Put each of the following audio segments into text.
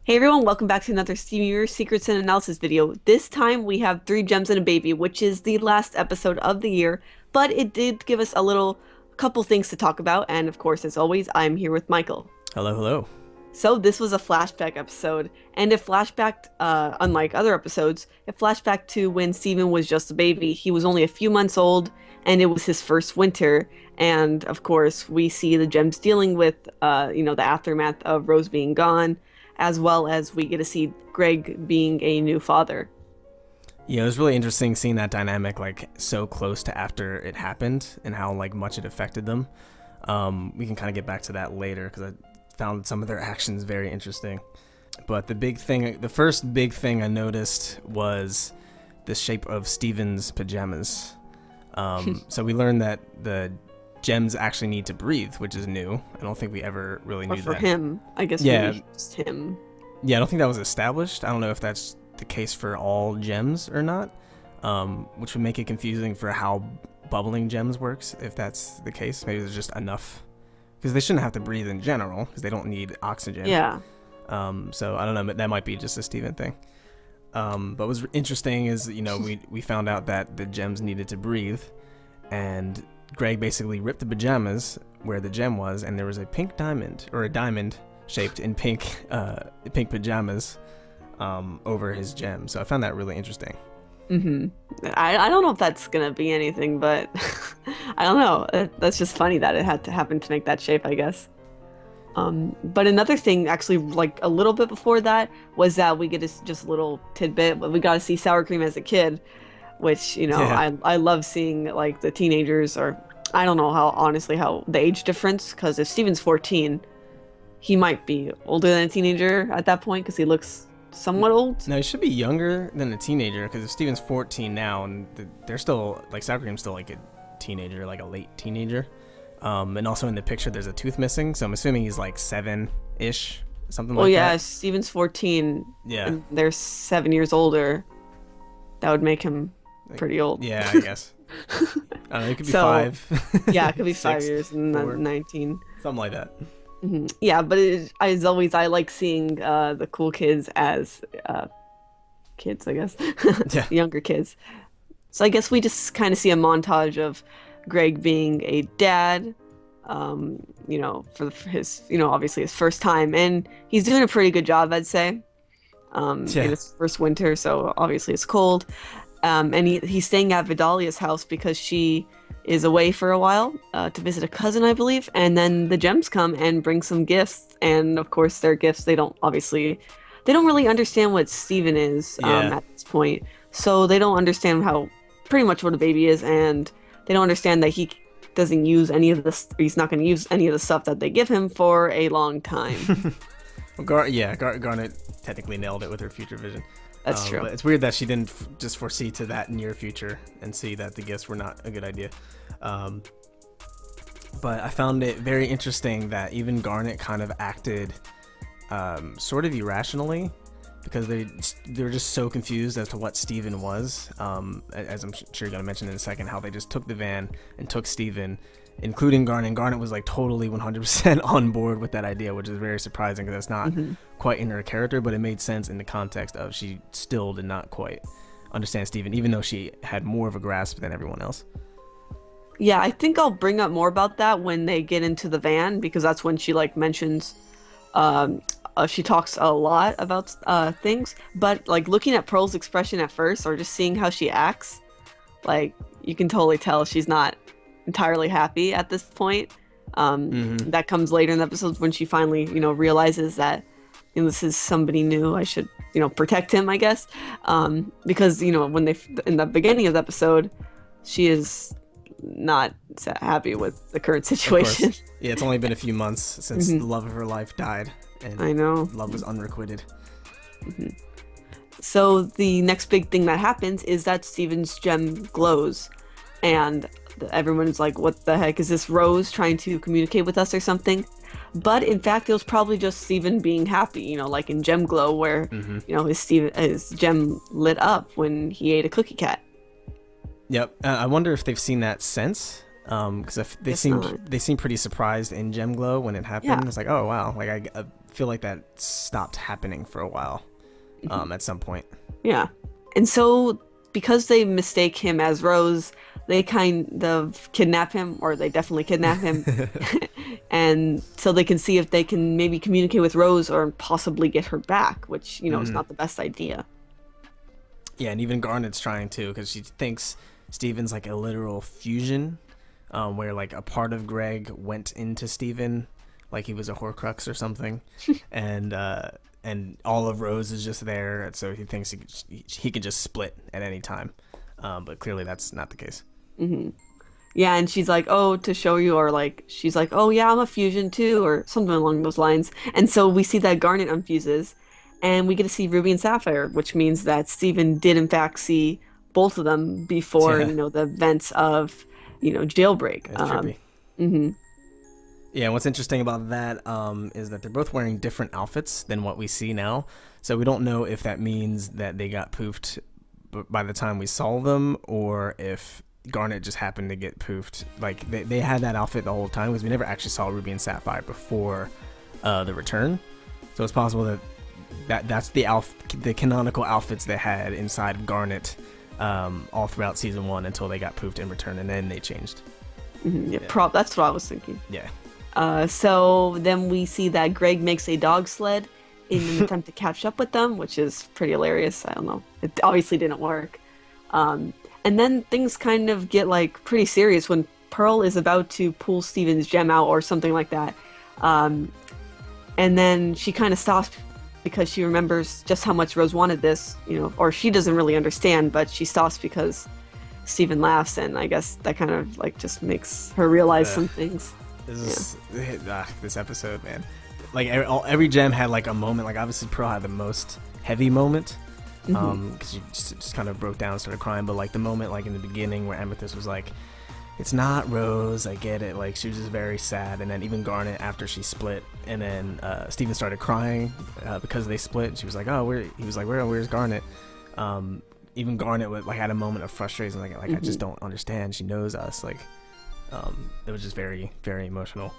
Hey everyone, welcome back to another Steam Universe Secrets and Analysis video. This time we have Three Gems and a Baby, which is the last episode of the year, but it did give us a little couple things to talk about, and of course, as always, I'm here with Michael. Hello, hello. So this was a flashback episode, and it flashbacked, unlike other episodes, it flashbacked to when Steven was just a baby. He was only a few months old, and it was his first winter. And of course, we see the Gems dealing with, the aftermath of Rose being gone, as well as we get to see Greg being a new father. Yeah, it was really interesting seeing that dynamic like so close to after it happened and how like much it affected them. We can kind of get back to that later because I found some of their actions very interesting. But the first big thing I noticed was the shape of Steven's pajamas. So we learned that the gems actually need to breathe, which is new. I don't think we ever really Or knew for that. him, I guess Yeah, maybe just him. yeah, I don't think that was established. I don't know if that's the case for all gems or not, which would make it confusing for how bubbling gems works. If that's the case, maybe there's just enough because they shouldn't have to breathe in general because they don't need oxygen. Yeah. So I don't know, but that might be just a Steven thing. But what's interesting is we found out that the gems needed to breathe, and Greg basically ripped the pajamas where the gem was, and there was a pink diamond or a diamond shaped in pink pajamas over his gem. So I found that really interesting. hmm I don't know if that's gonna be anything, but I don't know. That's just funny that it had to happen to make that shape, I guess. But another thing, actually, like a little bit before that, was that we get just a little tidbit, but we got to see Sour Cream as a kid, which, Yeah. I love seeing like the teenagers, or I don't know how, honestly, how the age difference, because if Steven's 14, he might be older than a teenager at that point, because he looks somewhat old. No, he should be younger than a teenager because if Steven's 14 now and they're still like Sour Cream's still like a teenager, like a late teenager. And also in the picture there's a tooth missing, so I'm assuming he's like 7-ish, something Well, like yeah, that. if Steven's 14 Yeah. and they're 7 years older, that would make him Like, pretty old. yeah, I guess. I don't know, it could be So, 5. yeah, it could be 6, 5 years and 4, 19. something like that. Yeah, but as always, I like seeing the cool kids as kids, I guess, Yeah. younger kids. So I guess we just kind of see a montage of Greg being a dad, for his, obviously his first time, and he's doing a pretty good job, I'd say, in Yeah. his first winter, so obviously it's cold. And he's staying at Vidalia's house because she is away for a while to visit a cousin, I believe. And then the gems come and bring some gifts. And of course, their gifts, they don't really understand what Steven is Yeah. at this point. So they don't understand pretty much what a baby is. And they don't understand that he doesn't use any of this, he's not going to use any of the stuff that they give him for a long time. Well, Garnet technically nailed it with her future vision. That's true. But it's weird that she didn't just foresee to that near future and see that the gifts were not a good idea. But I found it very interesting that even Garnet kind of acted sort of irrationally because they're just so confused as to what Steven was. As I'm sure you're going to mention in a second, how they just took the van and took Steven, including Garnet. And Garnet was like totally 100% on board with that idea, which is very surprising because that's not quite in her character, but it made sense in the context of she still did not quite understand Steven, even though she had more of a grasp than everyone else. Yeah, I think I'll bring up more about that when they get into the van because that's when she like mentions she talks a lot about things, but like looking at Pearl's expression at first or just seeing how she acts, like you can totally tell she's not entirely happy at this point. That comes later in the episodes when she finally, realizes that this is somebody new. I should, protect him, I guess. Because, when they in the beginning of the episode, she is not happy with the current Of situation. course. Yeah, it's only been a few months since the love of her life died, I and know. love was unrequited. So the next big thing that happens is that Steven's gem glows, and everyone's like, "What the heck is this? Rose trying to communicate with us or something?" But in fact, it was probably just Steven being happy, like in Gem Glow, where his gem lit up when he ate a cookie cat. Yep. I wonder if they've seen that since, because Guess not. they seem pretty surprised in Gem Glow when it happened. Yeah. It's like, oh wow, like feel like that stopped happening for a while at some point. Yeah. And so because they mistake him as Rose, they kind of kidnap him, or they definitely kidnap him. And so they can see if they can maybe communicate with Rose or possibly get her back, which, is not the best idea. Yeah, and even Garnet's trying to, because she thinks Steven's like a literal fusion, where like a part of Greg went into Steven, like he was a Horcrux or something, and all of Rose is just there, and so he thinks he can just split at any time, but clearly that's not the case. Mm-hmm. Yeah, and she's like, oh, to show you, or like, she's like, oh yeah, I'm a fusion too, or something along those lines. And so we see that Garnet unfuses, and we get to see Ruby and Sapphire, which means that Steven did in fact see both of them before, the events of, Jailbreak. That's trippy. Mm-hmm. Yeah, and what's interesting about that is that they're both wearing different outfits than what we see now. So we don't know if that means that they got poofed by the time we saw them, or if Garnet just happened to get poofed. Like they had that outfit the whole time, because we never actually saw Ruby and Sapphire before the return. So it's possible that's the canonical outfits they had inside of Garnet all throughout season 1 until they got poofed in return, and then they changed. Mm-hmm. Yeah. That's what I was thinking. Yeah. So then we see that Greg makes a dog sled in an attempt to catch up with them, which is pretty hilarious. I don't know. It obviously didn't work. And then things kind of get like pretty serious when Pearl is about to pull Steven's gem out or something like that. And then she kind of stops because she remembers just how much Rose wanted this, or she doesn't really understand, but she stops because Steven laughs, and I guess that kind of like just makes her realize some things. This episode, man. Like every gem had like a moment. Like obviously Pearl had the most heavy moment, because she just kind of broke down and started crying. But like the moment like in the beginning where Amethyst was like, it's not Rose, I get it, like she was just very sad. And then even Garnet, after she split, and then Steven started crying because they split, and she was like, he was like, where's Garnet? Even Garnet had a moment of frustration, like I just don't understand, she knows us, like it was just very, very emotional.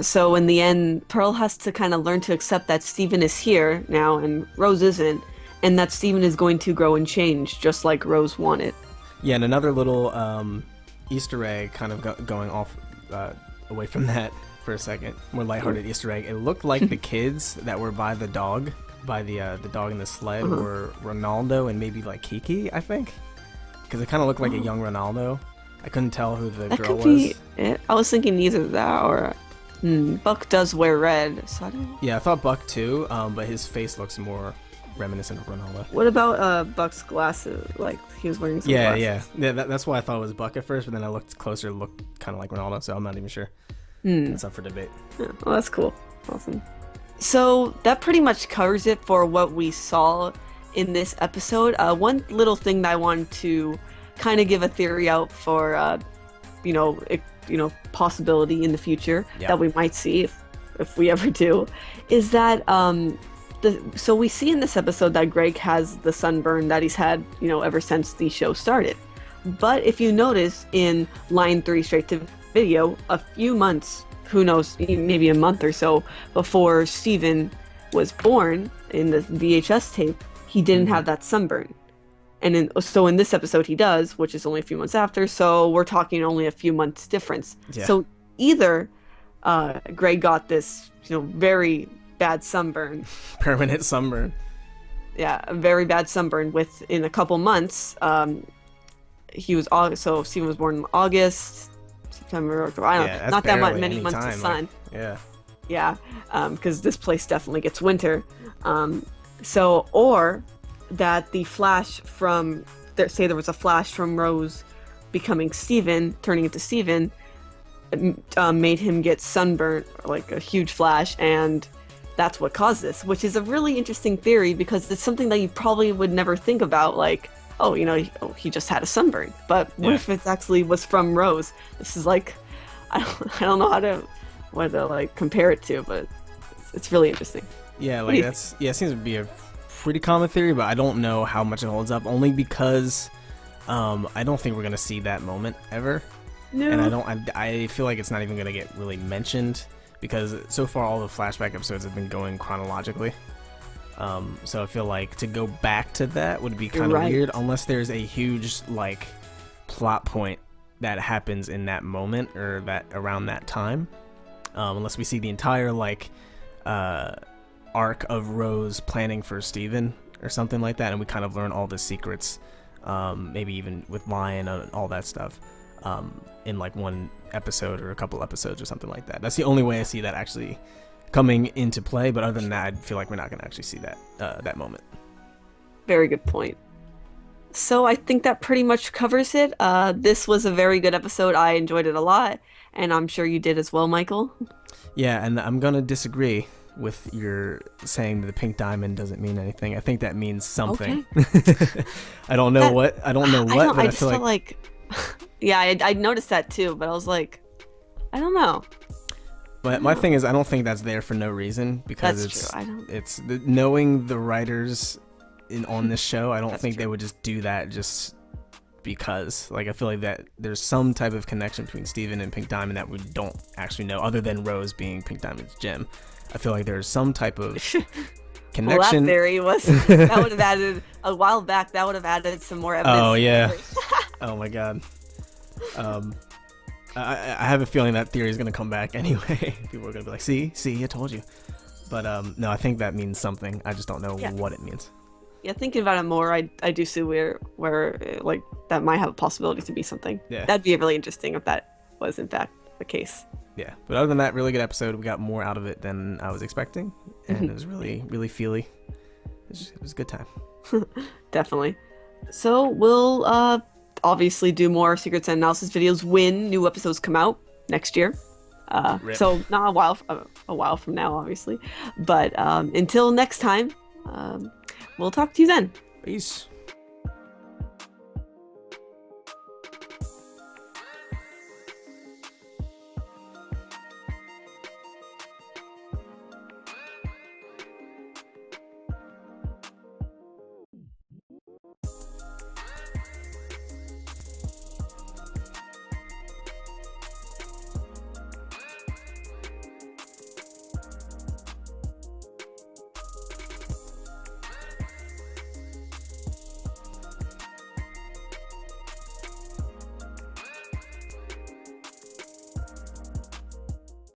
So in the end, Pearl has to kind of learn to accept that Steven is here now and Rose isn't, and that Steven is going to grow and change just like Rose wanted. Yeah, and another little Easter egg, kind of going off away from that for a second, more lighthearted Easter egg. It looked like the kids that were by the dog in the sled were Ronaldo and maybe like Kiki, I think, because it kind of looked like a young Ronaldo. I couldn't tell who the girl was. Be it. I was thinking either that or Buck does wear red, so I don't... Yeah, I thought Buck too, but his face looks more reminiscent of Ronaldo. What about Buck's glasses? Like he was wearing some glasses. Yeah. That's why I thought it was Buck at first, but then I looked closer, it looked kind of like Ronaldo, so I'm not even sure. It's up for debate. Yeah, well, that's cool. Awesome. So that pretty much covers it for what we saw in this episode. One little thing that I wanted to kind of give a theory out for, possibility in the future that we might see if we ever do, is that so we see in this episode that Greg has the sunburn that he's had, ever since the show started. But if you notice in line 3 straight to video, a few months, who knows, maybe a month or so before Steven was born in the VHS tape, he didn't have that sunburn. And so in this episode he does, which is only a few months after, so we're talking only a few months difference. Yeah. So either Greg got this, very bad sunburn. Permanent sunburn. Yeah, a very bad sunburn within a couple months. He was so Steven was born in August, September, October, I don't know, not that many months of sun. Yeah, because this place definitely gets winter. Or that the flash from, say there was a flash from Rose becoming Steven, turning into Steven, made him get sunburnt, like a huge flash, and that's what caused this, which is a really interesting theory because it's something that you probably would never think about, like, he just had a sunburn. But what if it actually was from Rose? This is like, I don't know what to like compare it to, but it's really interesting. Yeah, like it seems to be a pretty common theory, but I don't know how much it holds up, only because I don't think we're gonna see that moment ever. No. And I feel like it's not even gonna get really mentioned because so far all the flashback episodes have been going chronologically. So I feel like to go back to that would be kind of weird unless there's a huge like plot point that happens in that moment or that around that time. Unless we see the entire like arc of Rose planning for Steven or something like that, and we kind of learn all the secrets, maybe even with Lion and all that stuff, in like one episode or a couple episodes or something like that. That's the only way I see that actually coming into play, but other than that, I feel like we're not going to actually see that moment. Very good point. So I think that pretty much covers it. This was a very good episode. I enjoyed it a lot, and I'm sure you did as well, Michael. Yeah, and I'm going to disagree with your saying that the pink diamond doesn't mean anything. I think that means something. Okay. I don't know what, but I just feel like yeah, I noticed that too, but I was like, I don't know. But my thing is, I don't think that's there for no reason, because it's knowing the writers on this show, I don't think they would just do that just because. Like, I feel like that there's some type of connection between Steven and Pink Diamond that we don't actually know, other than Rose being Pink Diamond's gem. I feel like there's some type of connection. Well, that theory was that would have added a while back. That would have added some more evidence. Oh yeah. Oh my god. I have a feeling that theory is gonna come back anyway. People are gonna be like, "See, I told you." But no, I think that means something. I just don't know what it means. Yeah, thinking about it more, I do see where like that might have a possibility to be something. Yeah, that'd be really interesting if that was in fact the case. Yeah, but other than that, really good episode. We got more out of it than I was expecting, and it was really, really feely. It was a good time. Definitely. So we'll obviously do more Secrets and Analysis videos when new episodes come out next year. So not a while from now, obviously. But until next time, we'll talk to you then. Peace.